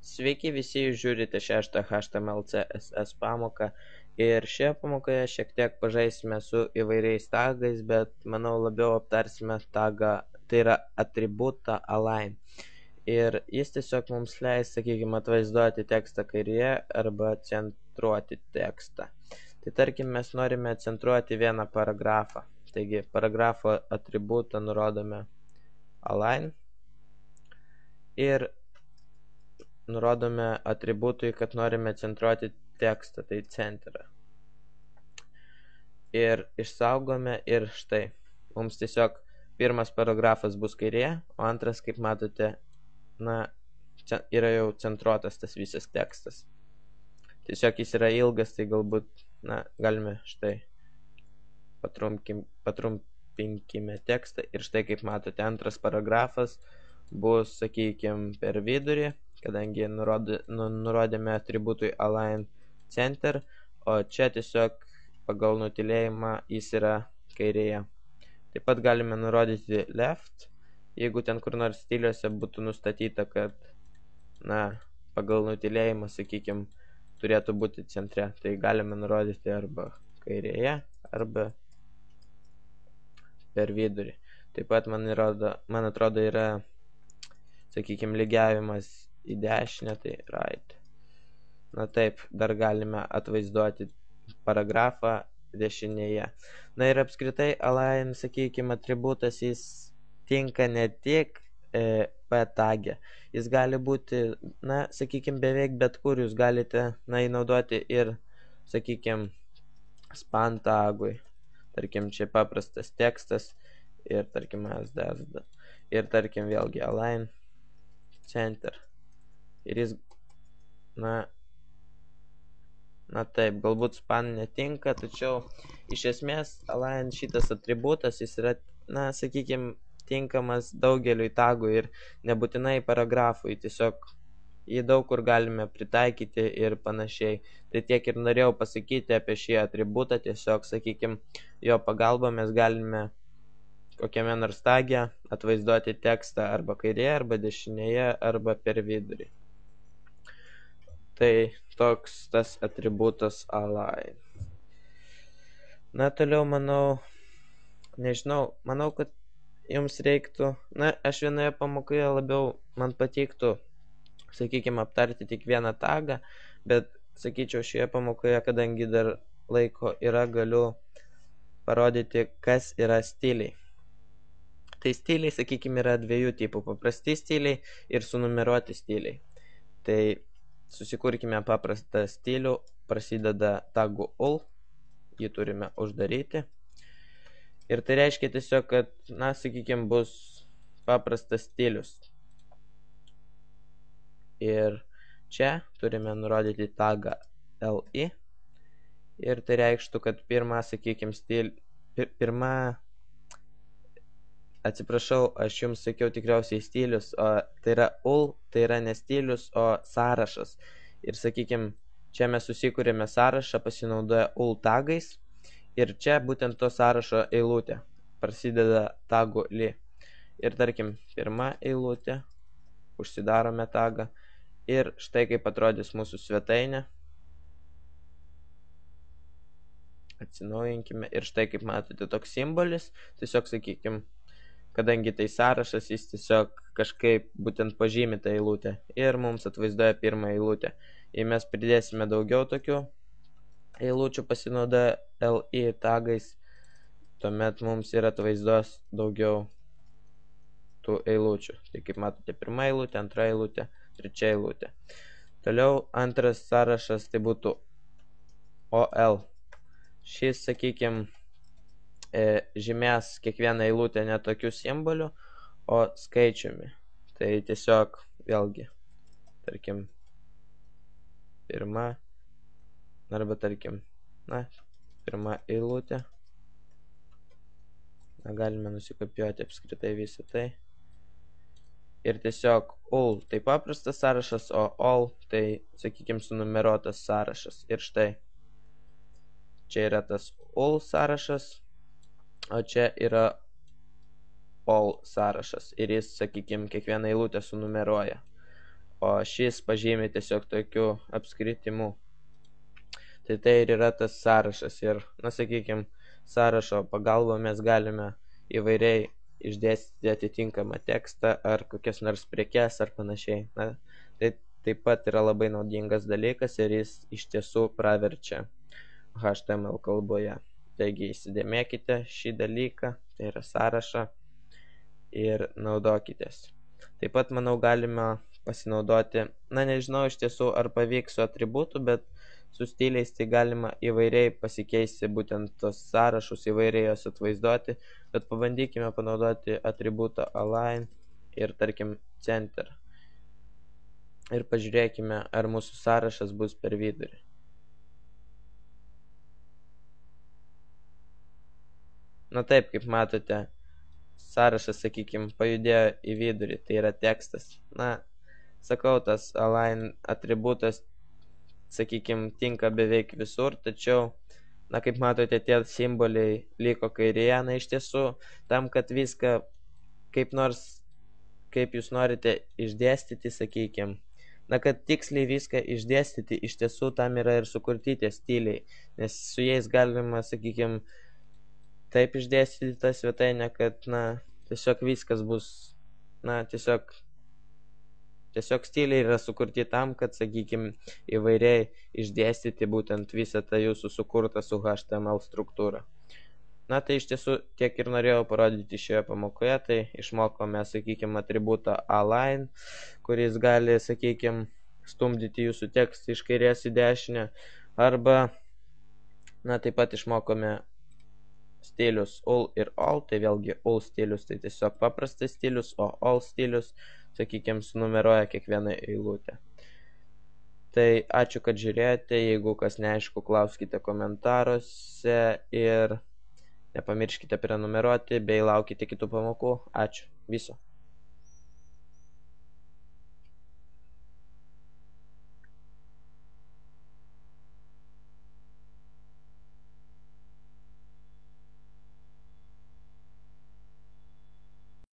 Sveiki visi, jūs žiūrite 6 HTML CSS pamoką ir šioje pamokoje šiek tiek pažaisime su įvairiais tagais, bet manau labiau aptarsime tagaą, tai yra atributą align. Ir jis tiesiog mums leis, sakykime, atvaizduoti tekstą kairėje arba centruoti tekstą. Tai tarkim, mes norime centruoti vieną paragrafą. Taigi, paragrafo atributą nurodome align ir nurodome atributui, kad norime centruoti tekstą, tai centerą. Ir išsaugome ir štai. Mums tiesiog pirmas paragrafas bus kairėje, o antras, kaip matote, yra jau centruotas tas visas tekstas. Tiesiog jis yra ilgas, tai galbūt, galime štai patrumpinkime tekstą ir štai, kaip matote, antras paragrafas bus, sakykime, per vidurį, kadangi nurodėme atributui align center, o čia tiesiog pagal nutylėjimą jis yra kairėje. Taip pat galime nurodyti left, jeigu ten kur nors stiliuose būtų nustatyta, kad pagal nutylėjimą, sakykime, turėtų būti centre, tai galime nurodyti arba kairėje, arba per vidurį. Taip pat man atrodo yra, sakykime, lygiavimas į dešinę, tai right. Taip, dar galime atvaizduoti paragrafą dešinėje. Ir apskritai align, sakykime, atributas jis tinka ne tik p tagė. Jis gali būti, sakykime, beveik bet kur jūs galite naudoti ir, sakykime, span tagui. Tarkim, čia paprastas tekstas ir, tarkim, asd. Ir, tarkim, vėlgi align center. Ir jis, taip, galbūt span netinka, tačiau iš esmės align šitas atributas, jis yra, sakykime, tinkamas daugeliui tagų ir nebūtinai paragrafui, tiesiog jį daug kur galime pritaikyti ir panašiai. Tai tiek ir norėjau pasakyti apie šį atributą, tiesiog, sakykime, jo pagalba mes galime kokiame nors tagė atvaizduoti tekstą arba kairėje, arba dešinėje, arba per vidurį. Tai toks tas atributas align. Toliau manau, kad jums reiktų, aš vienoje pamokoje labiau man patiktų, sakykime, aptarti tik vieną tagą, bet, sakyčiau, šioje pamokoje, kadangi dar laiko yra, galiu parodyti, kas yra stiliai. Tai stiliai, sakykime, yra dviejų tipų, paprasti stiliai ir sunumeruoti stiliai. Tai susikurkime paprastą stilių, prasideda tagu all, jį turime uždaryti. Ir tai reiškia tiesiog, kad, sakykime, bus paprastas stilius. Ir čia turime nurodyti tagą li. Ir tai reikštų, kad atsiprašau, aš jums sakiau tikriausiai stilius, o tai yra all, tai yra ne stilius, o sąrašas. Ir, sakykime, čia mes susikūrėme sąrašą, pasinaudoję all tagais. Ir čia būtent to sąrašo eilutė prasideda tagu li. Ir, tarkim, pirma eilutė, užsidarome tagą. Ir štai kaip atrodys mūsų svetainė. Atsinaujinkime. Ir štai kaip matote toks simbolis. Tiesiog, sakykime, kadangi tai sąrašas, jis tiesiog kažkaip būtent pažymi tą eilutę. Ir mums atvaizduoja pirmą eilutę. Jei mes pridėsime daugiau tokių eilučių pasinaudoję li tagais, tuomet mums ir atvaizduos daugiau tų eilučių. Tai kaip matote, pirma eilutė, antra eilutė, trečia eilutė. Toliau antras sąrašas tai būtų ol. Šis, sakykime, žymės kiekvieną eilutę ne tokiu simboliu, o skaičiumi. Tai tiesiog, vėlgi, tarkim, pirma, arba tarkim, pirma eilutė. Galime nusikopijuoti apskritai visą tai. Ir tiesiog all tai paprastas sąrašas, o all tai, sakykime, sunumeruotas sąrašas. Ir štai, čia yra tas all sąrašas, o čia yra all sąrašas. Ir jis, sakykime, kiekvieną eilutę sunumeruoja. o šis pažymi tiesiog tokiu apskritimu. Tai ir yra tas sąrašas ir, sakykime, sąrašo pagalba mes galime įvairiai išdėstyti atitinkamą tekstą ar kokias nors prekes ar panašiai. Tai taip pat yra labai naudingas dalykas ir jis iš tiesų praverčia HTML kalboje. Taigi įsidėmėkite šį dalyką, tai yra sąrašą ir naudokitės. Taip pat, manau, galime pasinaudoti, nežinau iš tiesų ar pavyks su atributu, bet su stiliais tai galima įvairiai pasikeisti būtent tos sąrašus, įvairiai jos atvaizduoti, bet pabandykime panaudoti atributą align ir tarkim center. Ir pažiūrėkime, ar mūsų sąrašas bus per vidurį. Taip, kaip matote, sąrašas, sakykime, pajudėjo į vidurį, tai yra tekstas. Sakau, tas align atributas, sakykime, tinka beveik visur, tačiau, kaip matote, tie simboliai liko kairėje. Iš tiesų, tam, kad viską kaip jūs norite išdėstyti, sakykime, kad tiksliai viską išdėstyti, iš tiesų tam yra ir sukurti tie stiliai, nes su jais galima, sakykime, taip išdėstyti tą svetainę, kad, tiesiog viskas bus, tiesiog stiliai yra sukurti tam, kad, sakykime, įvairiai išdėstyti būtent visą tą jūsų sukurtą su HTML struktūrą. Tai iš tiesų tiek ir norėjau parodyti šioje pamokoje, tai išmokome, sakykime, atributą align, kuris gali, sakykime, stumdyti jūsų tekstą iš kairės į dešinę, arba, taip pat išmokome stilius all ir all, tai vėlgi all stilius tai tiesiog paprastas stilius, o all stilius, sakykime, sunumeruoja kiekvieną eilutę. Tai ačiū, kad žiūrėjote, jeigu kas neaišku, klauskite komentaruose ir nepamirškite prenumeruoti bei laukite kitų pamokų. Ačiū. Viso.